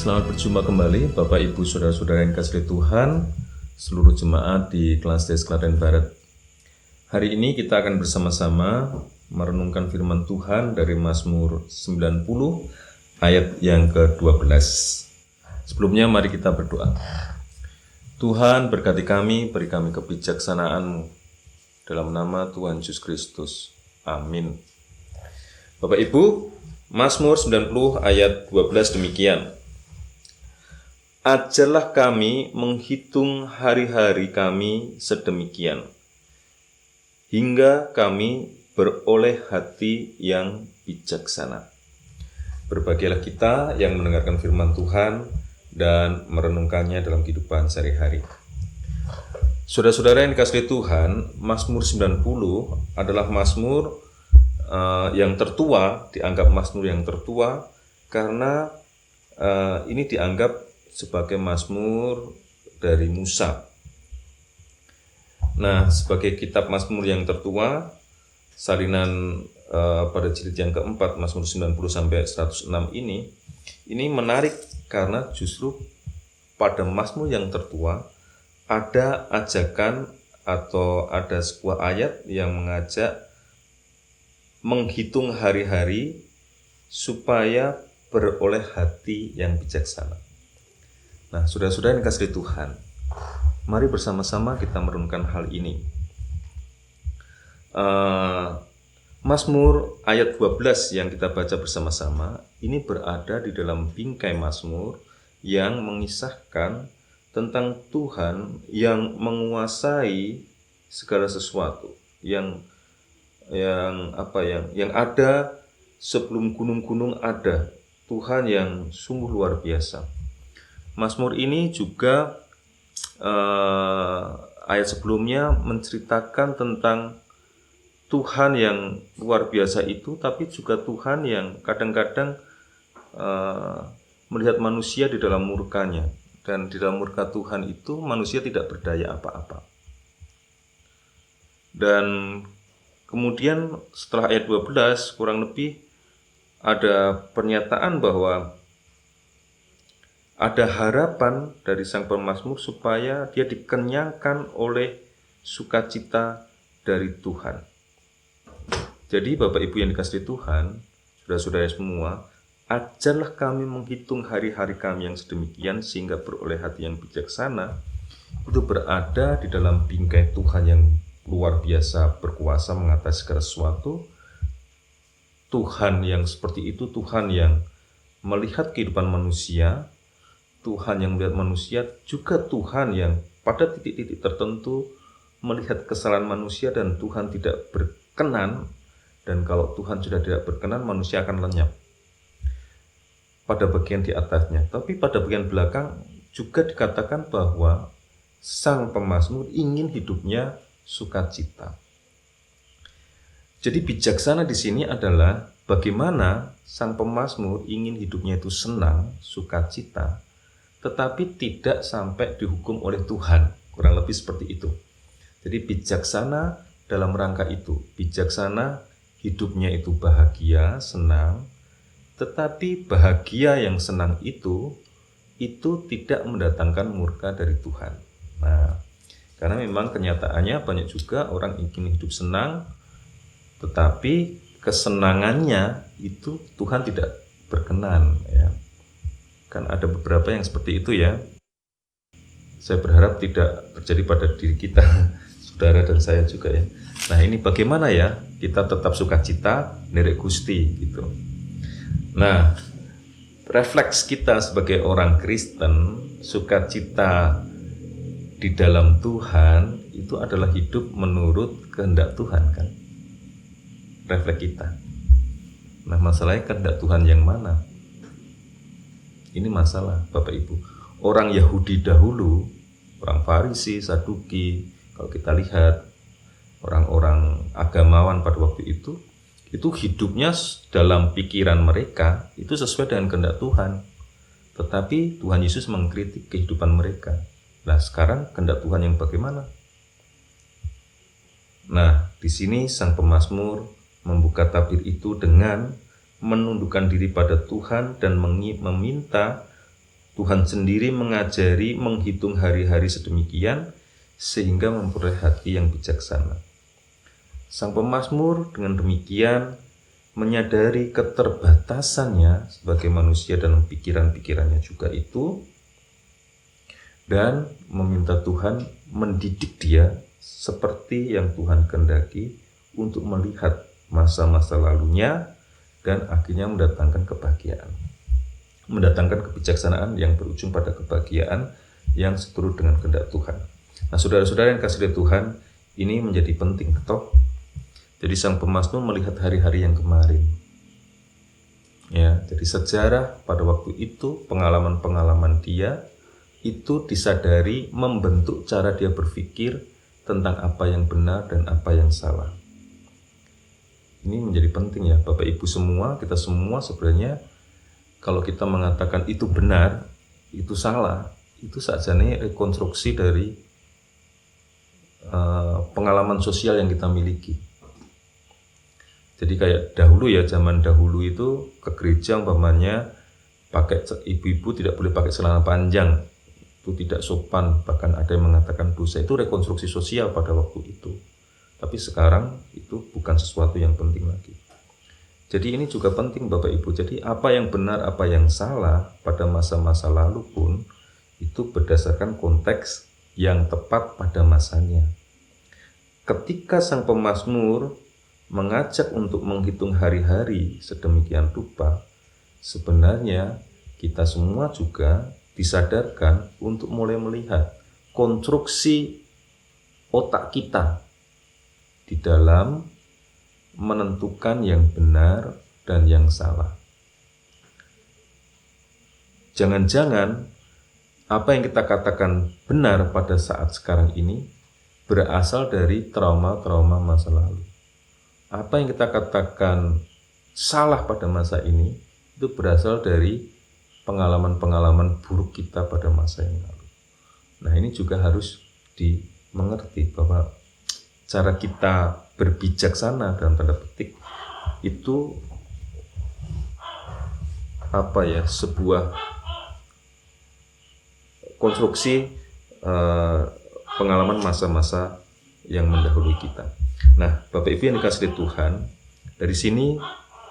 Selamat berjumpa kembali Bapak Ibu Saudara-saudara yang kasih Tuhan, seluruh jemaat di kelas Des Klaten Barat. Hari ini kita akan bersama-sama merenungkan firman Tuhan dari Mazmur 90 ayat yang ke-12. Sebelumnya mari kita berdoa. Tuhan berkati kami, beri kami kebijaksanaan-Mu dalam nama Tuhan Yesus Kristus. Amin. Bapak Ibu, Mazmur 90 ayat 12 demikian. Ajarlah kami menghitung hari-hari kami sedemikian, hingga kami beroleh hati yang bijaksana. Berbahagialah kita yang mendengarkan firman Tuhan dan merenungkannya dalam kehidupan sehari-hari. Saudara-saudara yang dikasihi Tuhan, Mazmur 90 adalah Mazmur yang tertua, dianggap Mazmur yang tertua karena ini dianggap sebagai Mazmur dari Musa. Nah, sebagai kitab Mazmur yang tertua, salinan pada jilid yang keempat, Mazmur 90 sampai 106 ini menarik karena justru pada Mazmur yang tertua ada ajakan atau ada sebuah ayat yang mengajak menghitung hari-hari supaya beroleh hati yang bijaksana. Nah, saudara-saudara yang dikasihi Tuhan, mari bersama-sama kita merenungkan hal ini. Mazmur ayat 12 yang kita baca bersama-sama ini berada di dalam bingkai Mazmur yang mengisahkan tentang Tuhan yang menguasai segala sesuatu, yang ada sebelum gunung-gunung ada. Tuhan yang sungguh luar biasa. Mazmur ini juga ayat sebelumnya menceritakan tentang Tuhan yang luar biasa itu, tapi juga Tuhan yang kadang-kadang melihat manusia di dalam murkanya. Dan di dalam murka Tuhan itu manusia tidak berdaya apa-apa. Dan kemudian setelah ayat 12 kurang lebih ada pernyataan bahwa ada harapan dari sang pemazmur supaya dia dikenyangkan oleh sukacita dari Tuhan. Jadi Bapak Ibu yang dikasihi Tuhan, saudara-saudara semua, ajarlah kami menghitung hari-hari kami yang sedemikian sehingga beroleh hati yang bijaksana. Itu berada di dalam bingkai Tuhan yang luar biasa berkuasa mengatasi segala sesuatu. Tuhan yang seperti itu, Tuhan yang melihat kehidupan manusia, Tuhan yang melihat manusia, juga Tuhan yang pada titik-titik tertentu melihat kesalahan manusia dan Tuhan tidak berkenan. Dan kalau Tuhan sudah tidak berkenan, manusia akan lenyap pada bagian di atasnya. Tapi pada bagian belakang juga dikatakan bahwa sang pemazmur ingin hidupnya sukacita. Jadi bijaksana di sini adalah bagaimana sang pemazmur ingin hidupnya itu senang, sukacita, tetapi tidak sampai dihukum oleh Tuhan. Kurang lebih seperti itu. Jadi bijaksana dalam rangka itu. Bijaksana hidupnya itu bahagia, senang, tetapi bahagia yang senang itu tidak mendatangkan murka dari Tuhan. Nah, karena memang kenyataannya banyak juga orang ingin hidup senang, tetapi kesenangannya itu Tuhan tidak berkenan, ya. Kan ada beberapa yang seperti itu, ya. Saya berharap tidak terjadi pada diri kita, saudara dan saya juga, ya. Nah, ini bagaimana ya kita tetap sukacita nderek Gusti gitu. Nah, refleks kita sebagai orang Kristen, sukacita di dalam Tuhan itu adalah hidup menurut kehendak Tuhan, kan? Refleks kita. Nah, masalahnya kehendak Tuhan yang mana? Ini masalah, Bapak Ibu. Orang Yahudi dahulu, orang Farisi, Saduki, kalau kita lihat orang-orang agamawan pada waktu itu hidupnya dalam pikiran mereka itu sesuai dengan kehendak Tuhan. Tetapi Tuhan Yesus mengkritik kehidupan mereka. Nah, sekarang kehendak Tuhan yang bagaimana? Nah, di sini sang pemazmur membuka tabir itu dengan menundukkan diri pada Tuhan dan meminta Tuhan sendiri mengajari menghitung hari-hari sedemikian sehingga memperoleh hati yang bijaksana. Sang pemazmur dengan demikian menyadari keterbatasannya sebagai manusia dan pikiran-pikirannya juga itu, dan meminta Tuhan mendidik dia seperti yang Tuhan kehendaki untuk melihat masa-masa lalunya dan akhirnya mendatangkan kebahagiaan, mendatangkan kebijaksanaan yang berujung pada kebahagiaan yang seturut dengan kehendak Tuhan. Nah, saudara-saudara yang kasih dari Tuhan, ini menjadi penting, toh. Jadi sang pemazmur melihat hari-hari yang kemarin. Ya, jadi sejarah pada waktu itu, pengalaman-pengalaman dia itu disadari membentuk cara dia berpikir tentang apa yang benar dan apa yang salah. Ini menjadi penting ya, Bapak Ibu semua, kita semua sebenarnya kalau kita mengatakan itu benar, itu salah, itu sajane rekonstruksi dari pengalaman sosial yang kita miliki. Jadi kayak dahulu ya, zaman dahulu itu ke gereja umpamanya pakai ibu-ibu tidak boleh pakai celana panjang, itu tidak sopan, bahkan ada yang mengatakan dosa. Itu rekonstruksi sosial pada waktu itu. Tapi sekarang itu bukan sesuatu yang penting lagi. Jadi ini juga penting Bapak Ibu. Jadi apa yang benar, apa yang salah pada masa-masa lalu pun itu berdasarkan konteks yang tepat pada masanya. Ketika sang pemazmur mengajak untuk menghitung hari-hari sedemikian rupa, sebenarnya kita semua juga disadarkan untuk mulai melihat konstruksi otak kita di dalam menentukan yang benar dan yang salah. Jangan-jangan apa yang kita katakan benar pada saat sekarang ini berasal dari trauma-trauma masa lalu. Apa yang kita katakan salah pada masa ini itu berasal dari pengalaman-pengalaman buruk kita pada masa yang lalu. Nah, ini juga harus dimengerti bahwa cara kita berbijaksana dalam tanda petik itu sebuah konstruksi pengalaman masa-masa yang mendahului kita. Nah, Bapak Ibu yang dikasihi Tuhan, dari sini,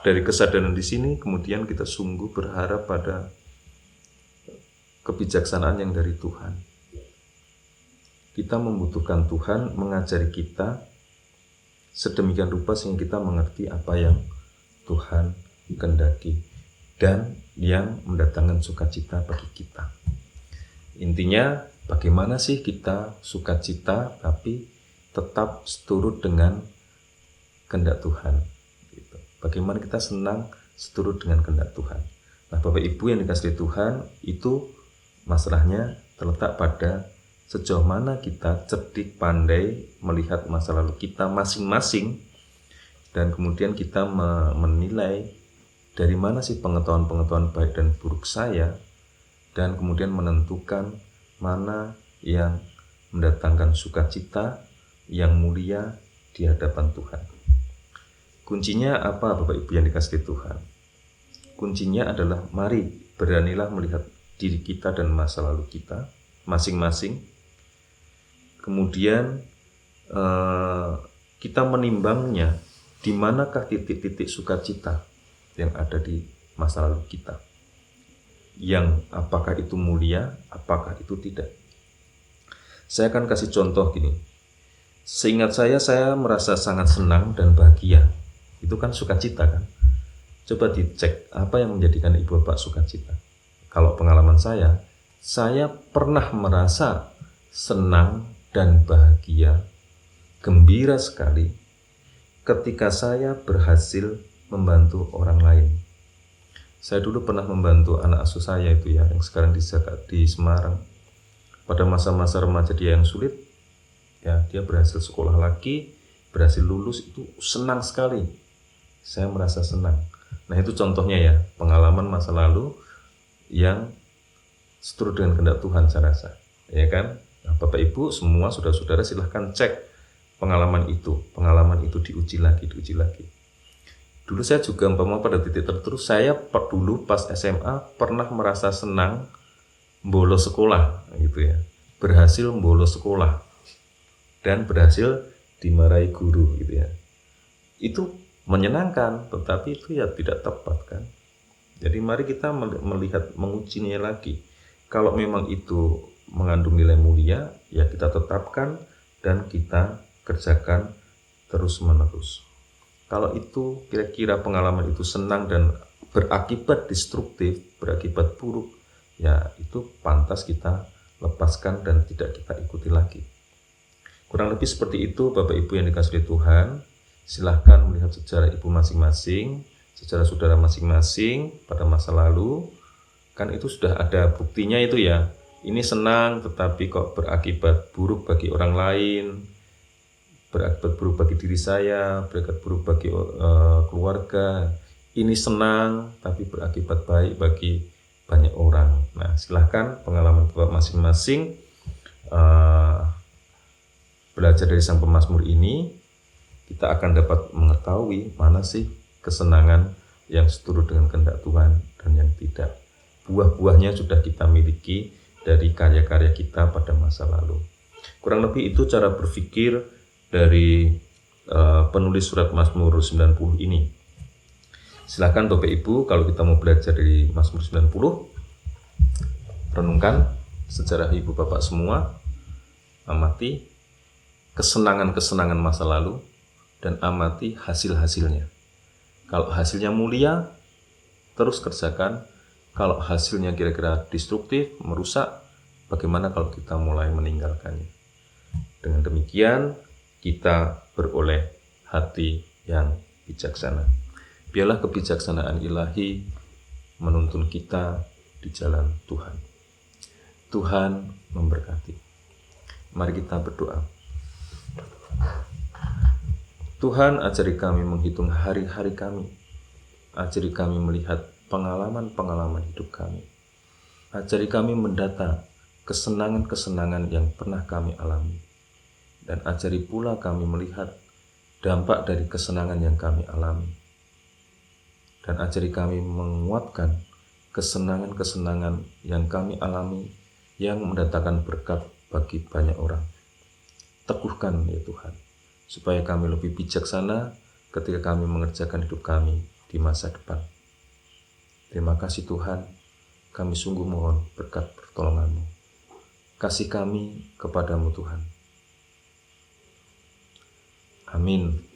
dari kesadaran di sini, kemudian kita sungguh berharap pada kebijaksanaan yang dari Tuhan. Kita membutuhkan Tuhan mengajari kita sedemikian rupa sehingga kita mengerti apa yang Tuhan kehendaki dan yang mendatangkan sukacita bagi kita. Intinya, bagaimana sih kita sukacita tapi tetap seturut dengan kehendak Tuhan? Gitu. Bagaimana kita senang seturut dengan kehendak Tuhan? Nah, Bapak Ibu yang dikasihi Tuhan, itu masalahnya terletak pada sejauh mana kita cerdik pandai melihat masa lalu kita masing-masing, dan kemudian kita menilai dari mana sih pengetahuan-pengetahuan baik dan buruk saya, dan kemudian menentukan mana yang mendatangkan sukacita yang mulia di hadapan Tuhan. Kuncinya apa Bapak Ibu yang dikasihi Tuhan? Kuncinya adalah mari beranilah melihat diri kita dan masa lalu kita masing-masing. Kemudian kita menimbangnya, di manakah titik-titik sukacita yang ada di masa lalu kita, yang apakah itu mulia, apakah itu tidak. Saya akan kasih contoh gini. Seingat saya merasa sangat senang dan bahagia. Itu kan sukacita kan? Coba dicek apa yang menjadikan ibu bapak sukacita. Kalau pengalaman saya pernah merasa senang dan bahagia, gembira sekali ketika saya berhasil membantu orang lain. Saya dulu pernah membantu anak asuh saya itu ya, yang sekarang di Semarang. Pada masa-masa remaja dia yang sulit, ya dia berhasil sekolah lagi, berhasil lulus, itu senang sekali. Saya merasa senang. Nah, itu contohnya ya, pengalaman masa lalu yang seturut dengan kehendak Tuhan saya rasa, ya kan? Nah, Bapak Ibu semua saudara-saudara silahkan cek pengalaman itu diuji lagi. Dulu saya juga pada titik tertentu, saya dulu pas SMA pernah merasa senang bolos sekolah gitu ya, berhasil bolos sekolah dan berhasil dimarahi guru gitu ya. Itu menyenangkan, tetapi itu ya tidak tepat kan. Jadi mari kita melihat, mengujinya lagi. Kalau memang itu mengandung nilai mulia, ya kita tetapkan dan kita kerjakan terus-menerus. Kalau itu kira-kira pengalaman itu senang dan berakibat destruktif, berakibat buruk, ya itu pantas kita lepaskan dan tidak kita ikuti lagi. Kurang lebih seperti itu Bapak Ibu yang dikasihi Tuhan. Silahkan melihat sejarah ibu masing-masing, sejarah saudara masing-masing pada masa lalu. Kan itu sudah ada buktinya itu ya. Ini senang tetapi kok berakibat buruk bagi orang lain, berakibat buruk bagi diri saya, berakibat buruk bagi keluarga. Ini senang tapi berakibat baik bagi banyak orang. Nah, silahkan pengalaman Bapak masing-masing belajar dari sang pemazmur ini, kita akan dapat mengetahui mana sih kesenangan yang seturut dengan kehendak Tuhan dan yang tidak. Buah-buahnya sudah kita miliki dari karya-karya kita pada masa lalu. Kurang lebih itu cara berpikir dari penulis surat Mazmur 90 ini. Silakan Bapak Ibu, kalau kita mau belajar dari Mazmur 90, renungkan sejarah ibu bapak semua, amati kesenangan-kesenangan masa lalu, dan amati hasil-hasilnya. Kalau hasilnya mulia, terus kerjakan. Kalau hasilnya kira-kira destruktif, merusak, bagaimana kalau kita mulai meninggalkannya? Dengan demikian, kita beroleh hati yang bijaksana. Biarlah kebijaksanaan ilahi menuntun kita di jalan Tuhan. Tuhan memberkati. Mari kita berdoa. Tuhan, ajari kami menghitung hari-hari kami. Ajari kami melihat pengalaman-pengalaman hidup kami. Ajari kami mendata kesenangan-kesenangan yang pernah kami alami. Dan ajari pula kami melihat dampak dari kesenangan yang kami alami. Dan ajari kami menguatkan kesenangan-kesenangan yang kami alami yang mendatangkan berkat bagi banyak orang. Teguhkan ya Tuhan, supaya kami lebih bijaksana ketika kami mengerjakan hidup kami di masa depan. Terima kasih Tuhan, kami sungguh mohon berkat pertolongan-Mu. Kasih kami kepadamu Tuhan. Amin.